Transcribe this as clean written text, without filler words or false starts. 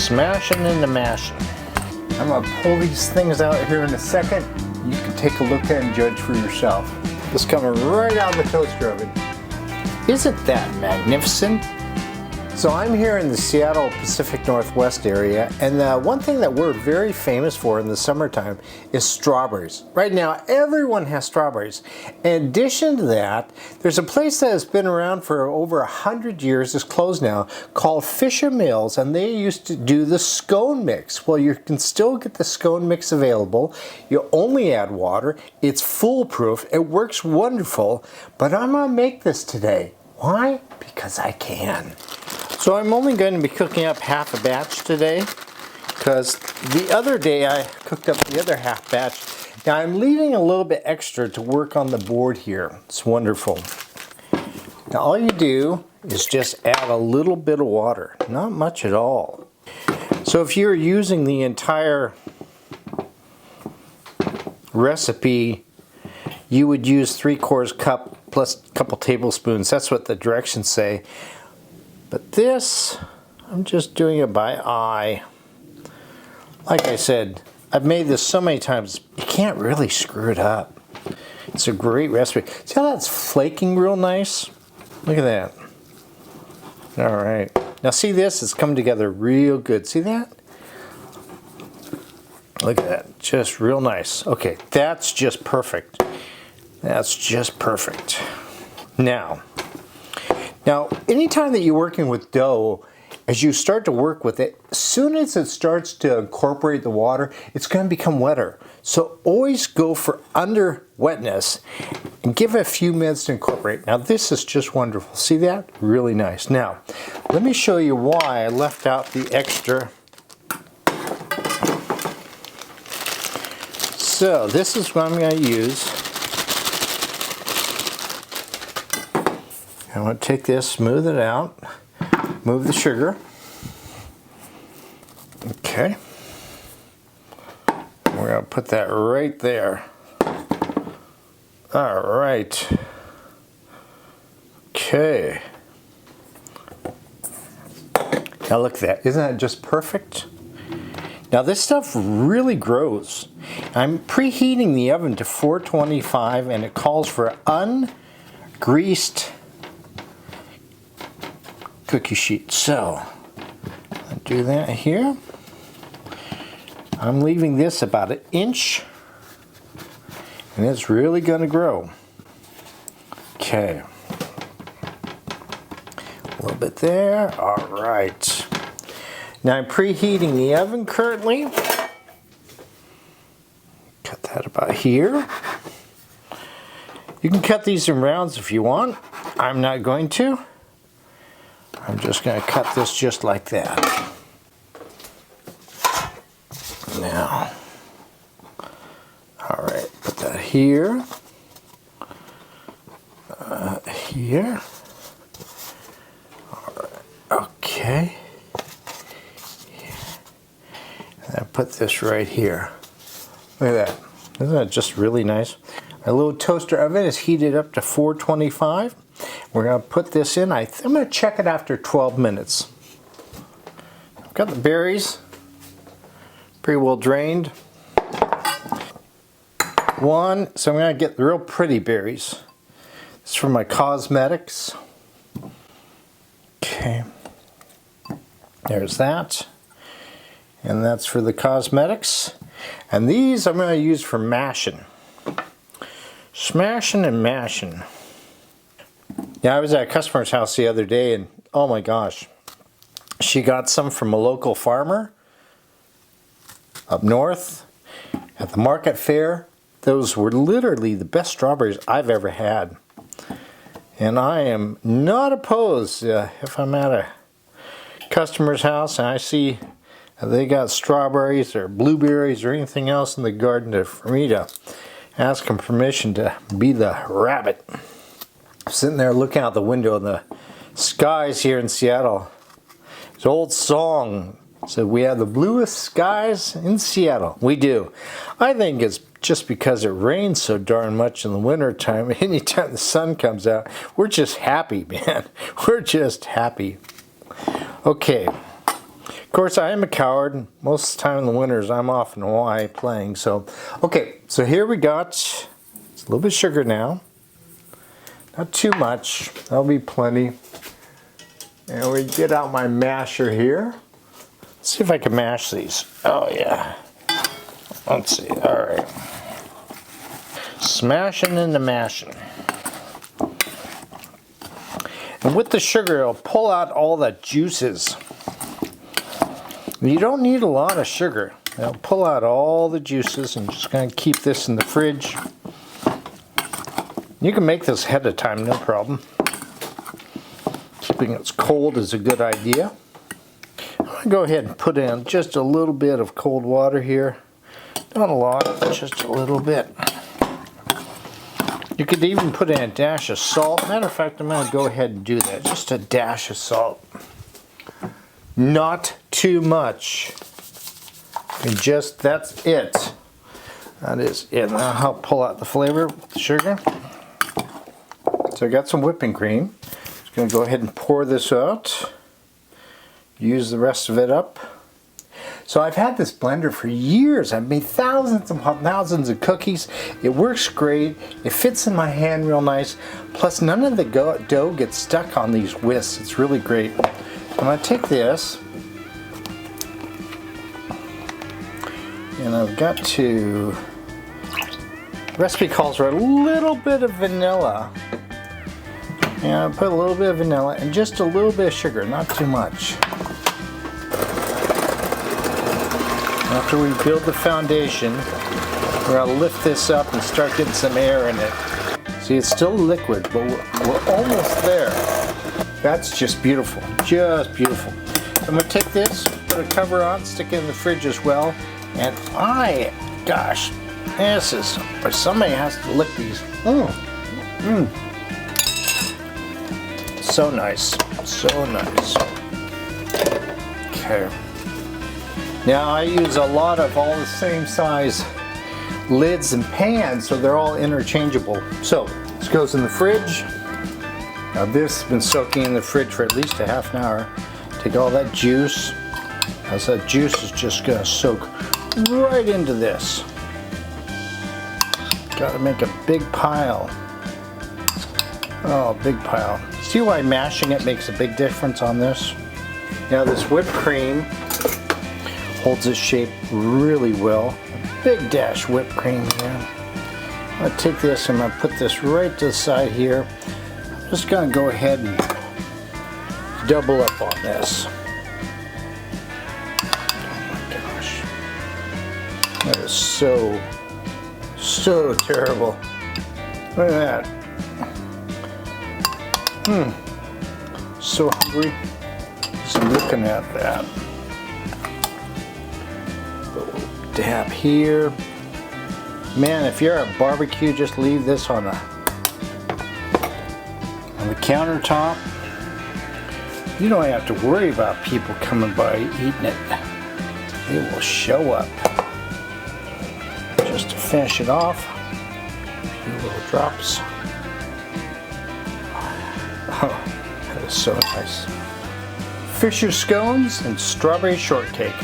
smashing into mashing. I'm gonna pull these things out here in a second. You can take a look at it and judge for yourself. It's coming right out of the toaster oven. Isn't that magnificent? So I'm here in the Seattle Pacific Northwest area, and one thing that we're very famous for in the summertime is strawberries. Right now, everyone has strawberries. In addition to that, there's a place that has been around for over 100 years, it's closed now, called Fisher Mills, and they used to do the scone mix. Well, you can still get the scone mix available. You only add water. It's foolproof. It works wonderful, but I'm gonna make this today. Why? Because I can. So I'm only going to be cooking up half a batch today because the other day I cooked up the other half batch. Now I'm leaving a little bit extra to work on the board here. It's wonderful. Now all you do is just add a little bit of water, not much at all. So if you're using the entire recipe, you would use 3/4 cup plus a couple tablespoons. That's what the directions say. But this, I'm just doing it by eye. Like I said, I've made this so many times, you can't really screw it up. It's a great recipe. See how that's flaking real nice? Look at that. All right. Now see this? It's coming together real good. See that? Look at that. Just real nice. Okay, that's just perfect. That's just perfect. Now, anytime that you're working with dough, as you start to work with it, as soon as it starts to incorporate the water, it's going to become wetter. So always go for under wetness and give it a few minutes to incorporate. Now this is just wonderful. See that? Really nice. Now, let me show you why I left out the extra. So this is what I'm going to use. I'm going to take this, smooth it out, move the sugar. Okay. We're going to put that right there. All right. Okay. Now look at that. Isn't that just perfect? Now this stuff really grows. I'm preheating the oven to 425 and it calls for ungreased cookie sheet. So I'll do that here. I'm leaving this about 1 inch and it's really going to grow. Okay. A little bit there. All right. Now I'm preheating the oven currently. Cut that about here. You can cut these in rounds if you want. I'm not going to. I'm just going to cut this just like that. Now, all right, put that here, here. All right, okay. And I put this right here. Look at that. Isn't that just really nice? My little toaster oven is heated up to 425. We're going to put this in. I'm going to check it after 12 minutes. I've got the berries pretty well drained. So I'm going to get the real pretty berries. This is for my cosmetics. Okay. There's that. And that's for the cosmetics. And these I'm going to use for mashing. Smashing and mashing. Yeah, I was at a customer's house the other day and oh my gosh, she got some from a local farmer up north at the market fair. Those were literally the best strawberries I've ever had. And I am not opposed if I'm at a customer's house and I see they got strawberries or blueberries or anything else in the garden for me to ask them permission to be the rabbit. Sitting there looking out the window and the skies here in Seattle. It's an old song. So we have the bluest skies in Seattle. We do. I think it's just because it rains so darn much in the winter time. Anytime the sun comes out, we're just happy, man. We're just happy. Okay. course, I am a coward. Most of the time in the winters, I'm off in Hawaii playing. So, okay, so here we got a little bit of sugar now. Not too much. That'll be plenty. And we get out my masher here. Let's see if I can mash these. Oh, yeah. Let's see. All right. Smashing into mashing. And with the sugar, it'll pull out all the juices. You don't need a lot of sugar. It'll pull out all the juices, and just going to keep this in the fridge. You can make this ahead of time, no problem. Keeping it cold is a good idea. I'm going to go ahead and put in just a little bit of cold water here. Not a lot, just a little bit. You could even put in a dash of salt. Matter of fact, I'm going to go ahead and do that. Just a dash of salt. Not too much. And just, that's it. That is it. Now I'll pull out the flavor with the sugar. So I got some whipping cream. Just going to go ahead and pour this out. Use the rest of it up. So I've had this blender for years. I've made thousands of cookies. It works great. It fits in my hand real nice. Plus none of the dough gets stuck on these whisks. It's really great. I'm going to take this. And I've got to, the recipe calls for a little bit of vanilla. And I'll put a little bit of vanilla and just a little bit of sugar, not too much. After we build the foundation, we're going to lift this up and start getting some air in it. See, it's still liquid, but we're almost there. That's just beautiful, just beautiful. I'm going to take this, put a cover on, stick it in the fridge as well. And gosh, this is, somebody has to lick these. So nice, so nice. Okay. Now I use a lot of all the same size lids and pans, so they're all interchangeable. So this goes in the fridge. Now this has been soaking in the fridge for at least a half an hour. Take all that juice, as that juice is just gonna soak right into this. Gotta make a big pile. Oh, big pile. See why mashing it makes a big difference on this? Now this whipped cream holds its shape really well. A big dash whipped cream here. I'm gonna take this and I'm gonna put this right to the side here. I'm just gonna go ahead and double up on this. That is so terrible. Look at that. So hungry just looking at that. A little dab here. Man, if you're at a barbecue, just leave this on the countertop. You don't have to worry about people coming by eating it. They will show up. Just to finish it off, a few little drops. Oh, that is so nice. Fisher scones and strawberry shortcake.